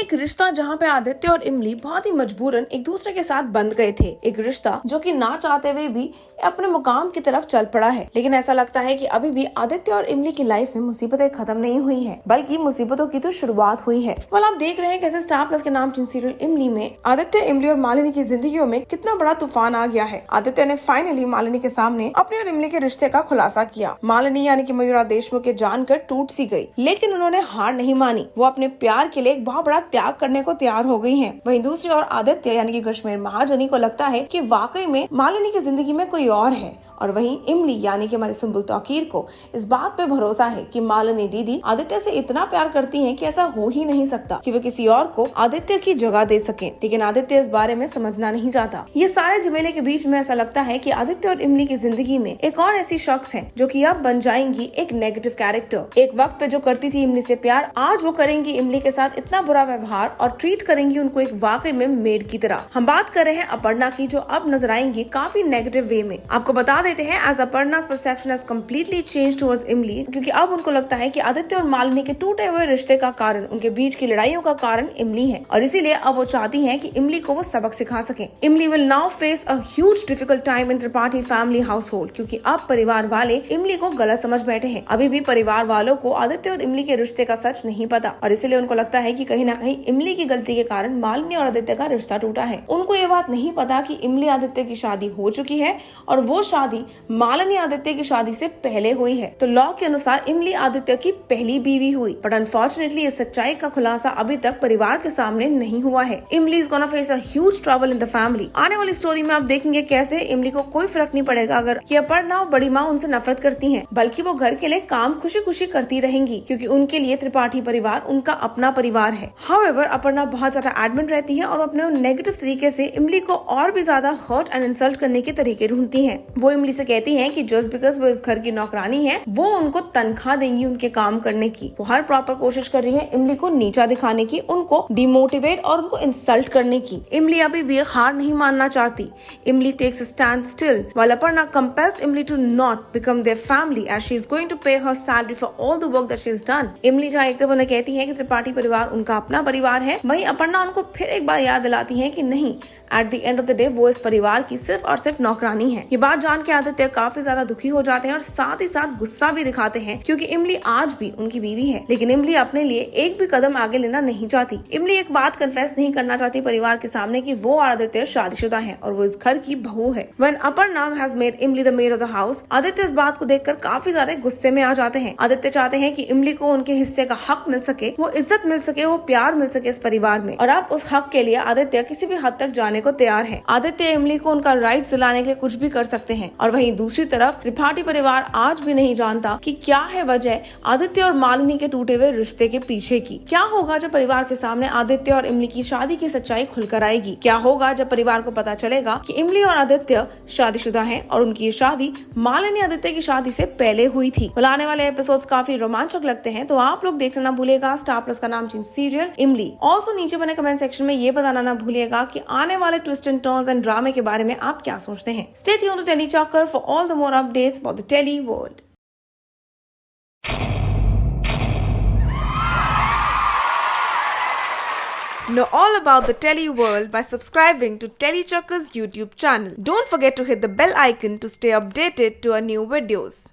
एक रिश्ता जहाँ पे आदित्य और इमली बहुत ही मजबूरन एक दूसरे के साथ बंध गए थे। एक रिश्ता जो कि ना चाहते हुए भी अपने मुकाम की तरफ चल पड़ा है। लेकिन ऐसा लगता है कि अभी भी आदित्य और इमली की लाइफ में मुसीबतें खत्म नहीं हुई हैं, बल्कि मुसीबतों की तो शुरुआत हुई है। आप देख रहे हैं कैसे स्टार प्लस के नामचीन सीरियल इमली में आदित्य, इमली और मालिनी की जिंदगियों में कितना बड़ा तूफान आ गया है। आदित्य ने फाइनली मालिनी के सामने अपने और इमली के रिश्ते का खुलासा किया। मालिनी यानी कि मयूरा देशमुख के जानकर टूट सी गई, लेकिन उन्होंने हार नहीं मानी। वो अपने प्यार के लिए एक बहुत बड़ा त्याग करने को तैयार हो गई हैं। वहीं दूसरी ओर आदित्य यानी कि कश्मीर महाजनी को लगता है कि वाकई में मालिनी की जिंदगी में कोई और है, और वहीं इमली यानी कि हमारी सुंबुल तौकीर को इस बात पे भरोसा है कि मालिनी दीदी आदित्य से इतना प्यार करती हैं कि ऐसा हो ही नहीं सकता कि वे किसी और को आदित्य की जगह दे सकें। लेकिन आदित्य इस बारे में समझना नहीं चाहता। ये सारे झमेले के बीच में ऐसा लगता है कि आदित्य और इमली की जिंदगी में एक और ऐसी शख्स है जो कि अब बन जाएंगी एक नेगेटिव कैरेक्टर। एक वक्त पे जो करती थी इमली से प्यार, आज वो करेंगी इमली के साथ इतना बुरा व्यवहार और ट्रीट करेंगी उनको एक वाकई में मेड की तरह। हम बात कर रहे हैं अपर्णा की, जो अब नजर आएंगी काफी नेगेटिव वे में। आपको बता देते हैं as अपर्णा's perception has completely changed towards इमली, क्योंकि अब उनको लगता है कि आदित्य और मालिनी के टूटे हुए रिश्ते का कारण, उनके बीच की लड़ाइयों का कारण इमली है, और इसीलिए अब वो चाहती हैं कि इमली को वो सबक सिखा सकें। इमली will now face a huge difficult time in Tripathi family household, क्योंकि अब परिवार वाले इमली को गलत समझ बैठे हैं। अभी भी परिवार वालों को आदित्य और इमली के रिश्ते का सच नहीं पता, और इसीलिए उनको लगता है कि कहीं ना कहीं इमली की गलती के कारण मालिनी और आदित्य का रिश्ता टूटा है। उनको ये बात नहीं पता कि इमली आदित्य की शादी हो चुकी है और वो शादी मालिनी आदित्य की शादी से पहले हुई है। तो लॉ के अनुसार इमली आदित्य की पहली बीवी हुई, बट अनफॉर्चुनेटली इस सच्चाई का खुलासा अभी तक परिवार के सामने नहीं हुआ है। इमली is gonna face a huge trouble in the family. आने वाली स्टोरी में आप देखेंगे कैसे इमली को कोई फर्क नहीं पड़ेगा अगर कि अपर्णा और बड़ी माँ उनसे नफरत करती हैं, बल्कि वो घर के लिए काम खुशी खुशी करती रहेंगी, क्योंकि उनके लिए त्रिपाठी परिवार उनका अपना परिवार है। हाउएवर अपर्णा बहुत ज्यादा एडमिट रहती है और अपने नेगेटिव तरीके से इमली को और भी ज्यादा हर्ट एंड इंसल्ट करने के तरीके ढूंढती है। वो इमली से कहती है कि जस्ट बिकॉज वो इस घर की नौकरानी है, वो उनको तनख्वाह देंगी उनके काम करने की। वो हर प्रॉपर कोशिश कर रही है इमली को नीचा दिखाने की, उनको डिमोटिवेट और उनको इंसल्ट करने की। इमली अभी भी हार नहीं मानना चाहती। Imlie takes a stand still while Aparna compels Imlie to not become their family as she is going to pay her salary for all the work that she is done. Imlie जहाँ एक तरफ उन्हें कहती है कि त्रिपाठी परिवार उनका अपना परिवार है, वहीं अपर्णा उनको फिर एक बार याद दिलाती है कि नहीं, at the end of the day वो इस परिवार की सिर्फ और सिर्फ नौकरानी है। ये बात जान के आदित्य काफी ज्यादा दुखी हो जाते हैं और साथ ही साथ गुस्सा भी दिखाते हैं, क्योंकि इमली आज भी उनकी बीवी है। लेकिन इमली अपने लिए एक भी कदम आगे लेना नहीं चाहती। इमली एक बात कन्फेस नहीं करना चाहती परिवार के सामने कि वो आदित्य शादीशुदा है और वो इस घर की बहू है। When अपर्णा has made इमली the made of the house, Aditya इस बात को देखकर काफी ज्यादा गुस्से में आ जाते हैं। आदित्य चाहते हैं कि इमली को उनके हिस्से का हक मिल सके, वो इज्जत मिल सके, वो प्यार मिल सके इस परिवार में, और अब उस हक के लिए आदित्य किसी भी हद तक जाने को तैयार है। आदित्य इमली को उनका राइट दिलाने के लिए कुछ भी कर सकते हैं। और वहीं दूसरी तरफ त्रिपाठी परिवार आज भी नहीं जानता कि क्या है वजह आदित्य और मालिनी के टूटे हुए रिश्ते के पीछे की। क्या होगा जब परिवार के सामने आदित्य और इमली की शादी की सच्चाई खुलकर आएगी? क्या होगा जब परिवार को पता चलेगा कि इमली और आदित्य शादीशुदा हैं और उनकी शादी मालिनी आदित्य की शादी से पहले हुई थी? आने वाले एपिसोड्स काफी रोमांचक लगते हैं, तो आप लोग देखना ना भूलिएगा स्टार प्लस का नामचीन सीरियल इमली। ऑल्सो नीचे बने कमेंट सेक्शन में ये बताना ना भूलिएगा कि आने वाले ट्विस्ट एंड टर्न्स एंड ड्रामे के बारे में आप क्या सोचते हैं। Stay tuned to Tellychakkar for all the more updates for the telly world. Know all about the Telly world by subscribing to Telly Chakka's YouTube channel. Don't forget to hit the bell icon to stay updated to our new videos.